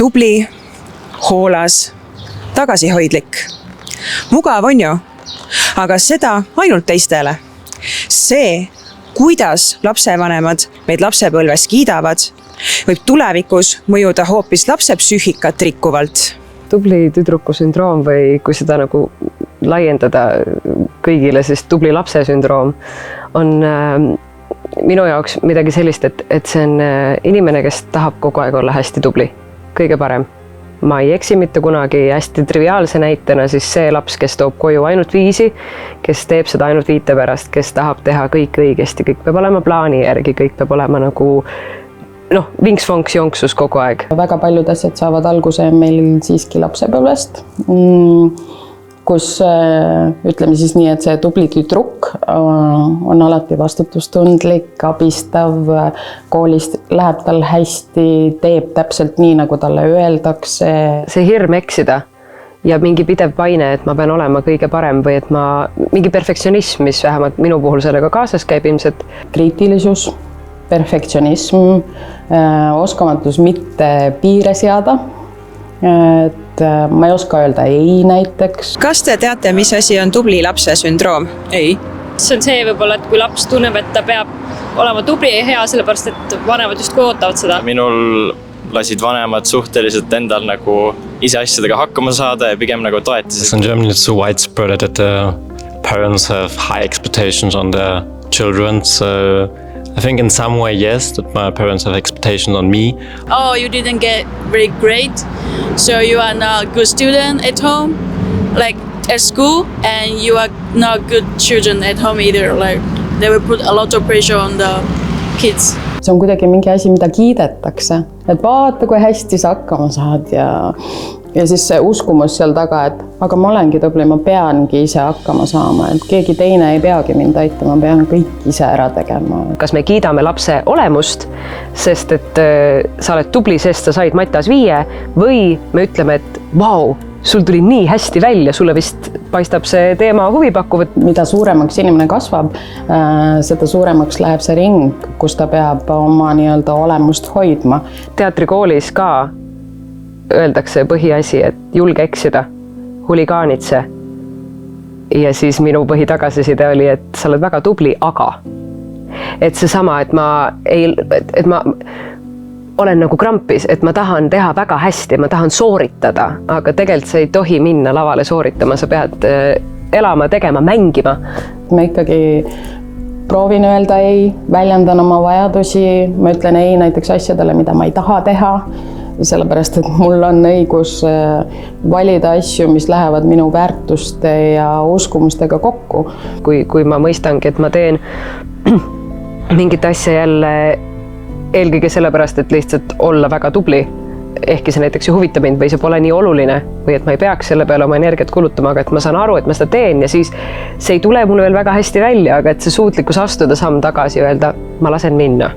tubli, hoolas, tagasihoidlik. Mugav on ju, aga seda ainult teistele. See, kuidas lapsevanemad meid lapsepõlves kiidavad, võib tulevikus mõjuda hoopis lapse psüühikat rikkuvalt. Tubli tüdruku sündroom või kui seda nagu laiendada kõigile, siis tubli lapse sündroom on minu jaoks midagi sellist, et see on inimene, kes tahab kogu aeg olla hästi tubli, kõige parem. Ma ei eksi mitte kunagi, hästi triviaalse näitena siis see laps, kes toob koju ainult 5, kes teeb seda ainult 5 pärast, kes tahab teha kõik õigesti, kõik peab olema plaani järgi, kõik peab olema nagu vinks-vonks jonksus kogu aeg. Väga paljud asjad saavad alguse meil siiski lapsepõlvest, kus ütleme siis nii, et see tubli tüdruk on alati vastutustundlik, abistav, koolis läheb tal hästi, teeb täpselt nii, nagu talle öeldakse. See hirm eksida ja mingi pidev paine, et ma pean olema kõige parem või et mingi perfektsionism, mis vähemalt minu puhul sellega kaasas käib ilmselt. Kriitilisus, perfektsionism, oskamatus mitte piire seada. Et ma ei oska öelda ei näiteks. Kas te teate, mis asi on tubli lapse sündroom? Ei. See on see võib-olla, et kui laps tunneb, et ta peab olema tubli ja hea, sellepärast et vanemad just ootavad seda. Minul lasid vanemad suhteliselt endal nagu ise asjadega hakkama saada ja pigem nagu toetasid. In Germany it's so widespread that parents have high expectations on their children, so I think in some way, yes, that my parents have expectations on me. Oh, you didn't get very great, so you are not a good student at home, like at school, and you are not good children at home either. Like they will put a lot of pressure on the kids. See on kuidagi mingi asi, mida kiidetakse, et vaata, kui hästi sa hakkama saad ja siis see uskumus seal taga, et aga ma olengi tubli, ma peangi ise hakkama saama, et keegi teine ei peagi mind aitama, ma pean kõik ise ära tegema. Kas me kiidame lapse olemust, sest et sa oled tubli, sest sa said matas 5 või me ütleme, et vau, sul tuli nii hästi välja, sulle vist paistab see teema huvipakkuv. Mida suuremaks inimene kasvab, seda suuremaks läheb see ring, kus ta peab oma nii-öelda olemust hoidma. Teatrikoolis ka öeldakse põhiasi, et julge eksida, huligaanitse. Ja siis minu põhitagasiside oli, et sa oled väga tubli, aga et see sama, et ma olen nagu krampis, et ma tahan teha väga hästi, ma tahan sooritada, aga tegelikult sa ei tohi minna lavale sooritama, sa pead elama, tegema, mängima. Ma ikkagi proovin öelda ei, väljendan oma vajadusi, ma ütlen ei näiteks asjadele, mida ma ei taha teha, sellepärast, et mul on õigus valida asju, mis lähevad minu väärtuste ja uskumustega kokku. Kui ma mõistangi, et ma teen mingit asja jälle eelkõige sellepärast, et lihtsalt olla väga tubli, ehkki see näiteks ei huvita mind või see pole nii oluline või et ma ei peaks selle peale oma energiat kulutama, aga et ma saan aru, et ma seda teen ja siis see ei tule mulle veel väga hästi välja, aga et see suutlikkus astuda samm tagasi ja öelda, ma lasen minna.